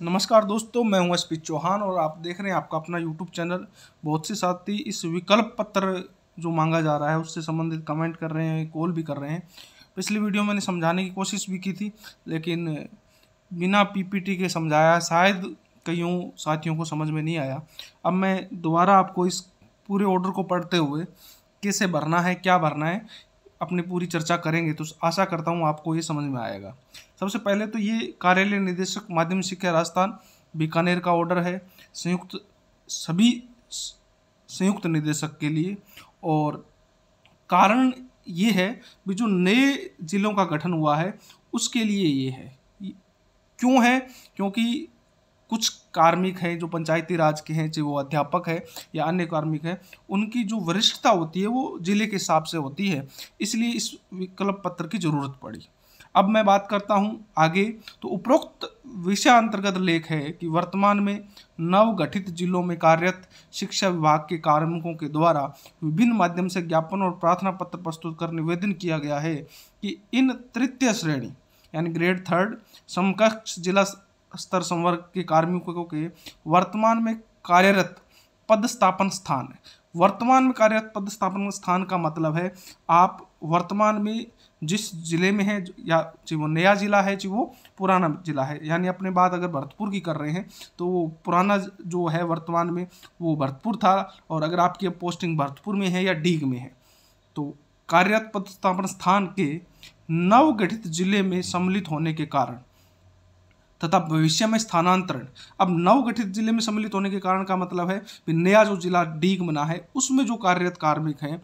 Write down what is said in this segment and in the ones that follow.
नमस्कार दोस्तों, मैं हूं एसपी चौहान और आप देख रहे हैं आपका अपना यूट्यूब चैनल। बहुत से साथी इस विकल्प पत्र जो मांगा जा रहा है उससे संबंधित कमेंट कर रहे हैं, कॉल भी कर रहे हैं। पिछली वीडियो मैंने समझाने की कोशिश भी की थी, लेकिन बिना पीपीटी के समझाया शायद कईयों साथियों को समझ में नहीं आया। अब मैं दोबारा आपको इस पूरे ऑर्डर को पढ़ते हुए कैसे भरना है, क्या भरना है, अपनी पूरी चर्चा करेंगे, तो आशा करता हूँ आपको ये समझ में आएगा। सबसे पहले तो ये कार्यालय निदेशक माध्यमिक शिक्षा राजस्थान बीकानेर का ऑर्डर है, सभी संयुक्त निदेशक के लिए। और कारण ये है भी जो नए जिलों का गठन हुआ है उसके लिए ये है। क्यों है? क्योंकि कुछ कार्मिक हैं जो पंचायती राज के हैं, चाहे वो अध्यापक है या अन्य कार्मिक है, उनकी जो वरिष्ठता होती है वो जिले के हिसाब से होती है, इसलिए इस विकल्प पत्र की जरूरत पड़ी। अब मैं बात करता हूं आगे। तो उपरोक्त विषय अंतर्गत लेख है कि वर्तमान में नव गठित जिलों में कार्यरत शिक्षा विभाग के कार्मिकों के द्वारा विभिन्न माध्यम से ज्ञापन और प्रार्थना पत्र प्रस्तुत कर निवेदन किया गया है कि इन तृतीय श्रेणी यानी ग्रेड 3 समकक्ष जिला स्तर संवर्ग के कार्मिकों के वर्तमान में कार्यरत पदस्थापन स्थान है। वर्तमान में कार्यरत पदस्थापन स्थान का मतलब है आप वर्तमान में जिस जिले में है, या चाहे वो नया जिला है चाहे वो पुराना जिला है। यानी अपने बात अगर भरतपुर की कर रहे हैं तो वो पुराना जो है वर्तमान में वो भरतपुर था, और अगर आपकी पोस्टिंग भरतपुर में है या डीग में है तो कार्यरत पदस्थापन स्थान के नवगठित जिले में सम्मिलित होने के कारण तथा भविष्य में स्थानांतरण। अब नवगठित जिले में सम्मिलित होने के कारण का मतलब है कि नया जो जिला डीग बना है उसमें जो कार्यरत कार्मिक हैं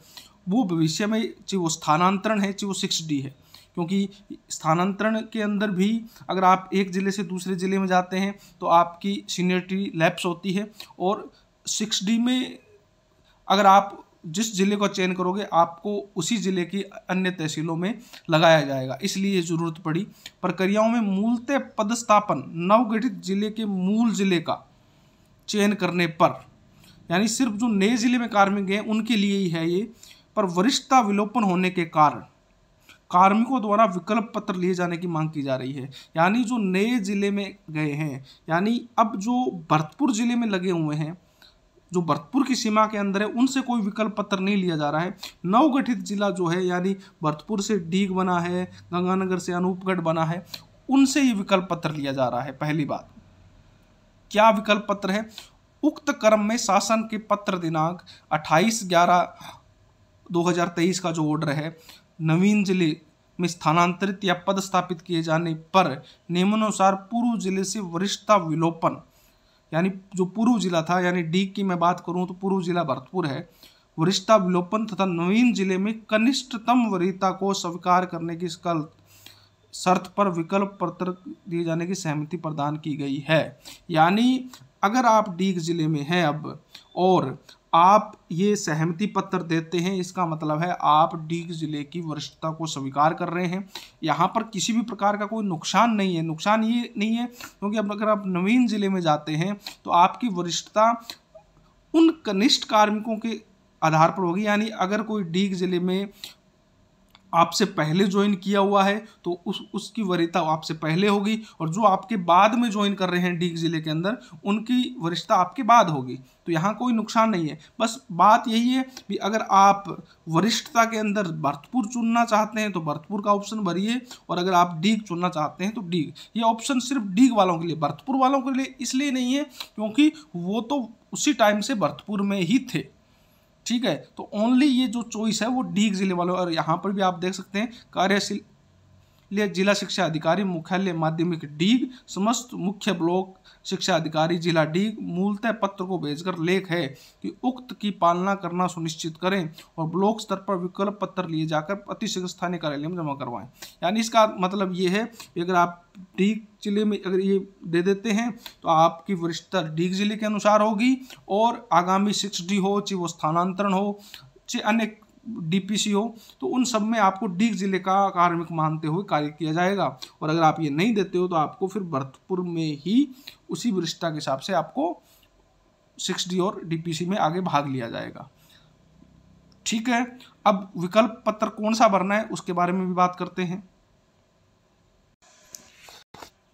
वो भविष्य में चाहे वो स्थानांतरण है चाहे वो 6D है, क्योंकि स्थानांतरण के अंदर भी अगर आप एक जिले से दूसरे जिले में जाते हैं तो आपकी सीनियरिटी लैप्स होती है, और 6D में अगर आप जिस जिले का चयन करोगे आपको उसी जिले की अन्य तहसीलों में लगाया जाएगा, इसलिए ये जरूरत पड़ी। प्रक्रियाओं में मूलतः पदस्थापन नवगठित जिले के मूल जिले का चयन करने पर, यानी सिर्फ जो नए जिले में कार्मिक हैं उनके लिए ही है ये, पर वरिष्ठता विलोपन होने के कारण कार्मिकों द्वारा विकल्प पत्र लिए जाने की मांग की जा रही है। यानी जो नए जिले में गए हैं, यानी अब जो भरतपुर जिले में लगे हुए हैं, जो भरतपुर की सीमा के अंदर है, उनसे कोई विकल्प पत्र नहीं लिया जा रहा है। नवगठित जिला जो है यानी भरतपुर से डीग बना है, गंगानगर से अनूपगढ़ बना है, उनसे ही विकल्प पत्र लिया जा रहा है। पहली बात, क्या विकल्प पत्र है? उक्त क्रम में शासन के पत्र दिनांक 28/11/2023 का जो ऑर्डर है, नवीन जिले में स्थानांतरित या पदस्थापित किए जाने पर निम्नानुसार पूर्व जिले से वरिष्ठता विलोपन, यानी जो पूर्व जिला था, यानी डी की मैं बात करूं तो पूर्व जिला भरतपुर है, वरिष्ठता विलोपन तथा नवीन जिले में कनिष्ठतम वरीयता को स्वीकार करने की शर्त पर विकल्प पत्र दिए जाने की सहमति प्रदान की गई है। यानी अगर आप डीग जिले में हैं अब और आप ये सहमति पत्र देते हैं, इसका मतलब है आप डीग जिले की वरिष्ठता को स्वीकार कर रहे हैं। यहाँ पर किसी भी प्रकार का कोई नुकसान नहीं है। नुकसान ये नहीं है क्योंकि अब अगर आप नवीन जिले में जाते हैं तो आपकी वरिष्ठता उन कनिष्ठ कार्मिकों के आधार पर होगी। यानी अगर कोई डीग जिले में आपसे पहले ज्वाइन किया हुआ है तो उसकी वरीयता आपसे पहले होगी, और जो आपके बाद में ज्वाइन कर रहे हैं डीग जिले के अंदर उनकी वरिष्ठता आपके बाद होगी। तो यहाँ कोई नुकसान नहीं है। बस बात यही है कि अगर आप वरिष्ठता के अंदर भरतपुर चुनना चाहते हैं तो भरतपुर का ऑप्शन भरिए, और अगर आप डीग चुनना चाहते हैं तो डीग। ये ऑप्शन सिर्फ डीग वालों के लिए, भरतपुर वालों के लिए इसलिए नहीं है क्योंकि वो तो उसी टाइम से भरतपुर में ही थे। ठीक है, तो ओनली ये जो चॉइस है वो डीग जिले वालों। और यहाँ पर भी आप देख सकते हैं कार्यशील जिला शिक्षा अधिकारी मुख्यालय माध्यमिक डीग, समस्त मुख्य ब्लॉक शिक्षा अधिकारी जिला डीग मूलतः पत्र को भेजकर लेख है कि उक्त की पालना करना सुनिश्चित करें और ब्लॉक स्तर पर विकल्प पत्र लिए जाकर अतिशीघ्र स्थानीय कार्यालय में जमा करवाएं। यानी इसका मतलब ये है कि अगर आप डीग जिले में अगर ये दे देते हैं तो आपकी वरिष्ठता डीग जिले के अनुसार होगी, और आगामी 6D हो चाहे वो स्थानांतरण हो चाहे अन्य DPC हो तो उन सब में आपको डीग जिले का कार्मिक मानते हुए कार्य किया जाएगा। और अगर आप ये नहीं देते हो तो आपको फिर भरतपुर में ही उसी वरिष्ठता के हिसाब से आपको 6D और DPC में आगे भाग लिया जाएगा। ठीक है, अब विकल्प पत्र कौन सा भरना है उसके बारे में भी बात करते हैं।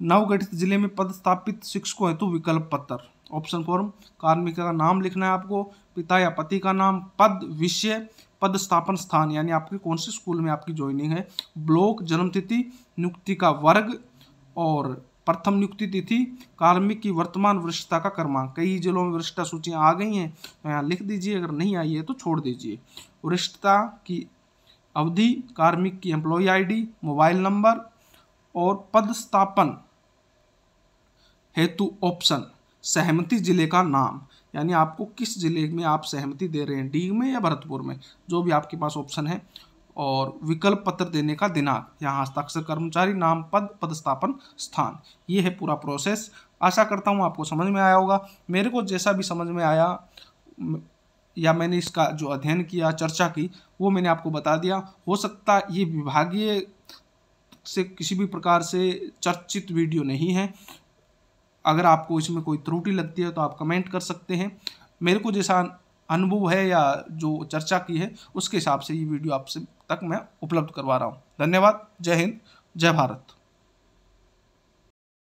नवगठित जिले में पदस्थापित शिक्षकों हेतु विकल्प पत्र। ऑप्शन फॉर्म, कार्मिक का नाम लिखना है आपको, पिता या पति का नाम, पद, विषय, पदस्थापन स्थान यानी आपके कौन से स्कूल में आपकी ज्वाइनिंग है, ब्लॉक, जन्मतिथि, नियुक्ति का वर्ग और प्रथम नियुक्ति तिथि, कार्मिक की वर्तमान वरिष्ठता का क्रमांक। कई जिलों में वरिष्ठता सूचियां आ गई हैं तो यहाँ लिख दीजिए, अगर नहीं आई है तो छोड़ दीजिए। वरिष्ठता की अवधि, कार्मिक की एम्प्लॉय आईडी, मोबाइल नंबर और पदस्थापन हेतु ऑप्शन सहमति जिले का नाम, यानी आपको किस जिले में आप सहमति दे रहे हैं, डी में या भरतपुर में, जो भी आपके पास ऑप्शन है, और विकल्प पत्र देने का दिनांक, यहाँ हस्ताक्षर कर्मचारी, नाम, पद, पदस्थापन स्थान। ये है पूरा प्रोसेस। आशा करता हूँ आपको समझ में आया होगा। मेरे को जैसा भी समझ में आया या मैंने इसका जो अध्ययन किया, चर्चा की, वो मैंने आपको बता दिया। हो सकता ये विभागीय से किसी भी प्रकार से चर्चित वीडियो नहीं है। अगर आपको इसमें कोई त्रुटि लगती है तो आप कमेंट कर सकते हैं। मेरे को जैसा अनुभव है या जो चर्चा की है उसके हिसाब से ये वीडियो आपसे तक मैं उपलब्ध करवा रहा हूँ। धन्यवाद। जय हिंद, जय भारत।